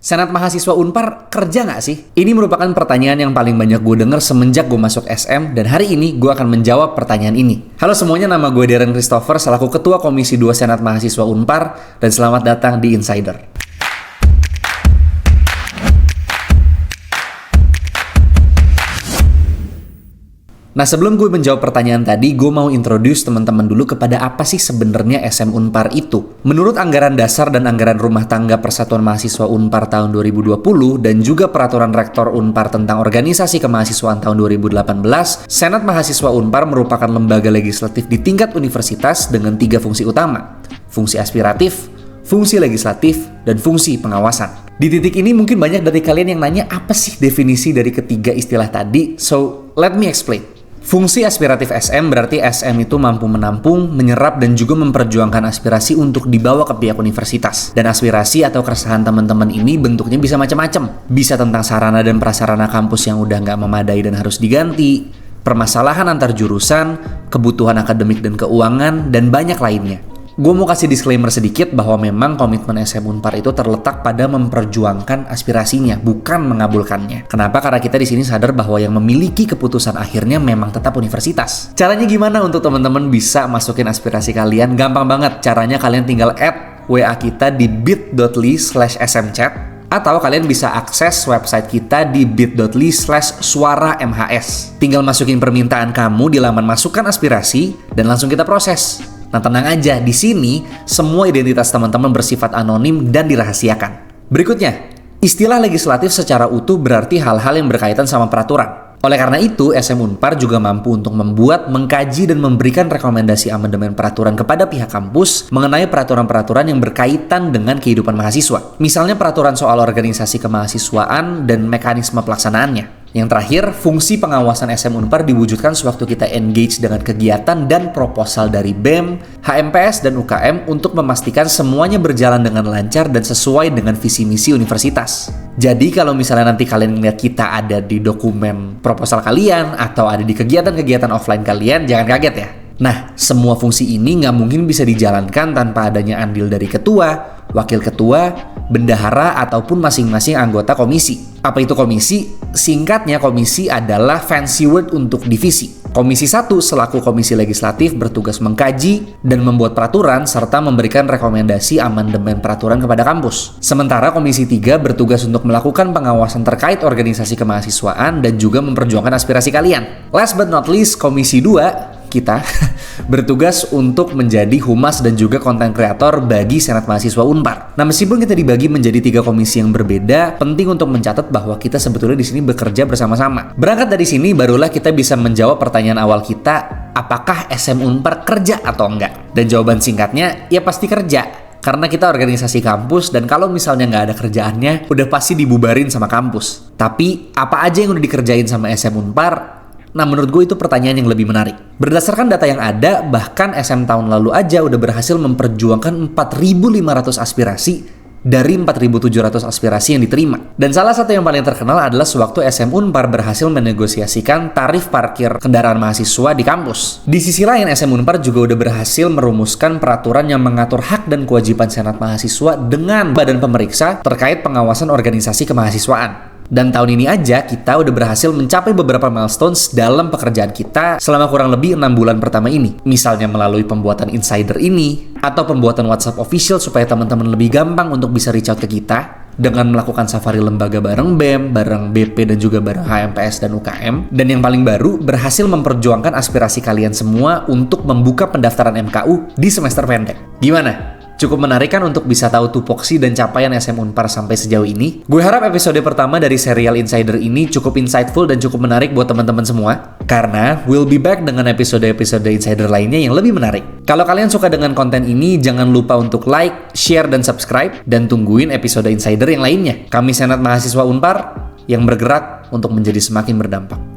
Senat mahasiswa Unpar kerja nggak sih? Ini merupakan pertanyaan yang paling banyak gue denger semenjak gue masuk SM, dan hari ini gue akan menjawab pertanyaan ini. Halo semuanya, nama gue Darren Christopher, selaku Ketua Komisi 2 Senat Mahasiswa Unpar, dan selamat datang di Insider. Nah, sebelum gue menjawab pertanyaan tadi, gue mau introduce teman-teman dulu kepada apa sih sebenarnya SM Unpar itu. Menurut Anggaran Dasar dan Anggaran Rumah Tangga Persatuan Mahasiswa Unpar tahun 2020 dan juga Peraturan Rektor Unpar tentang Organisasi Kemahasiswaan tahun 2018, Senat Mahasiswa Unpar merupakan lembaga legislatif di tingkat universitas dengan 3 fungsi utama: fungsi aspiratif, fungsi legislatif, dan fungsi pengawasan. Di titik ini mungkin banyak dari kalian yang nanya apa sih definisi dari ketiga istilah tadi, so let me explain. Fungsi aspiratif SM berarti SM itu mampu menampung, menyerap, dan juga memperjuangkan aspirasi untuk dibawa ke pihak universitas. Dan aspirasi atau keresahan teman-teman ini bentuknya bisa macam-macam. Bisa tentang sarana dan prasarana kampus yang udah nggak memadai dan harus diganti, permasalahan antar jurusan, kebutuhan akademik dan keuangan, dan banyak lainnya. Gue mau kasih disclaimer sedikit bahwa memang komitmen SM Unpar itu terletak pada memperjuangkan aspirasinya, bukan mengabulkannya. Kenapa? Karena kita di sini sadar bahwa yang memiliki keputusan akhirnya memang tetap universitas. Caranya gimana untuk teman-teman bisa masukin aspirasi kalian? Gampang banget. Caranya kalian tinggal add WA kita di bit.ly/smchat, atau kalian bisa akses website kita di bit.ly/suaramhs. Tinggal masukin permintaan kamu di laman masukkan aspirasi dan langsung kita proses. Nah, tenang aja, di sini semua identitas teman-teman bersifat anonim dan dirahasiakan. Berikutnya, istilah legislatif secara utuh berarti hal-hal yang berkaitan sama peraturan. Oleh karena itu, SM Unpar juga mampu untuk membuat, mengkaji, dan memberikan rekomendasi amandemen peraturan kepada pihak kampus mengenai peraturan-peraturan yang berkaitan dengan kehidupan mahasiswa. Misalnya peraturan soal organisasi kemahasiswaan dan mekanisme pelaksanaannya. Yang terakhir, fungsi pengawasan SM Unpar diwujudkan sewaktu kita engage dengan kegiatan dan proposal dari BEM, HMPS, dan UKM untuk memastikan semuanya berjalan dengan lancar dan sesuai dengan visi misi universitas. Jadi kalau misalnya nanti kalian melihat kita ada di dokumen proposal kalian atau ada di kegiatan-kegiatan offline kalian, jangan kaget ya. Nah, semua fungsi ini nggak mungkin bisa dijalankan tanpa adanya andil dari ketua, wakil ketua, bendahara, ataupun masing-masing anggota komisi. Apa itu komisi? Singkatnya, komisi adalah fancy word untuk divisi. Komisi 1 selaku komisi legislatif bertugas mengkaji dan membuat peraturan serta memberikan rekomendasi amandemen peraturan kepada kampus. Sementara komisi 3 bertugas untuk melakukan pengawasan terkait organisasi kemahasiswaan dan juga memperjuangkan aspirasi kalian. Last but not least, komisi 2 kita bertugas untuk menjadi humas dan juga konten kreator bagi Senat Mahasiswa Unpar. Nah, meskipun kita dibagi menjadi 3 komisi yang berbeda, penting untuk mencatat bahwa kita sebetulnya di sini bekerja bersama-sama. Berangkat dari sini, barulah kita bisa menjawab pertanyaan awal kita, apakah SM Unpar kerja atau enggak? Dan jawaban singkatnya, ya pasti kerja. Karena kita organisasi kampus, dan kalau misalnya nggak ada kerjaannya, udah pasti dibubarin sama kampus. Tapi, apa aja yang udah dikerjain sama SM Unpar? Nah, menurut gue itu pertanyaan yang lebih menarik. Berdasarkan data yang ada, bahkan SM tahun lalu aja udah berhasil memperjuangkan 4.500 aspirasi dari 4.700 aspirasi yang diterima. Dan salah satu yang paling terkenal adalah sewaktu SM Unpar berhasil menegosiasikan tarif parkir kendaraan mahasiswa di kampus. Di sisi lain, SM Unpar juga udah berhasil merumuskan peraturan yang mengatur hak dan kewajiban Senat Mahasiswa dengan badan pemeriksa terkait pengawasan organisasi kemahasiswaan. Dan tahun ini aja kita udah berhasil mencapai beberapa milestones dalam pekerjaan kita selama kurang lebih 6 bulan pertama ini. Misalnya melalui pembuatan Insider ini, atau pembuatan WhatsApp official supaya teman-teman lebih gampang untuk bisa reach out ke kita, dengan melakukan safari lembaga bareng BEM, bareng BP, dan juga bareng HMPS dan UKM. Dan yang paling baru, berhasil memperjuangkan aspirasi kalian semua untuk membuka pendaftaran MKU di semester pendek. Gimana? Cukup menarik kan untuk bisa tahu tupoksi dan capaian SM Unpar sampai sejauh ini? Gue harap episode pertama dari serial Insider ini cukup insightful dan cukup menarik buat teman-teman semua. Karena we'll be back dengan episode-episode Insider lainnya yang lebih menarik. Kalau kalian suka dengan konten ini, jangan lupa untuk like, share, dan subscribe. Dan tungguin episode Insider yang lainnya. Kami Senat Mahasiswa Unpar yang bergerak untuk menjadi semakin berdampak.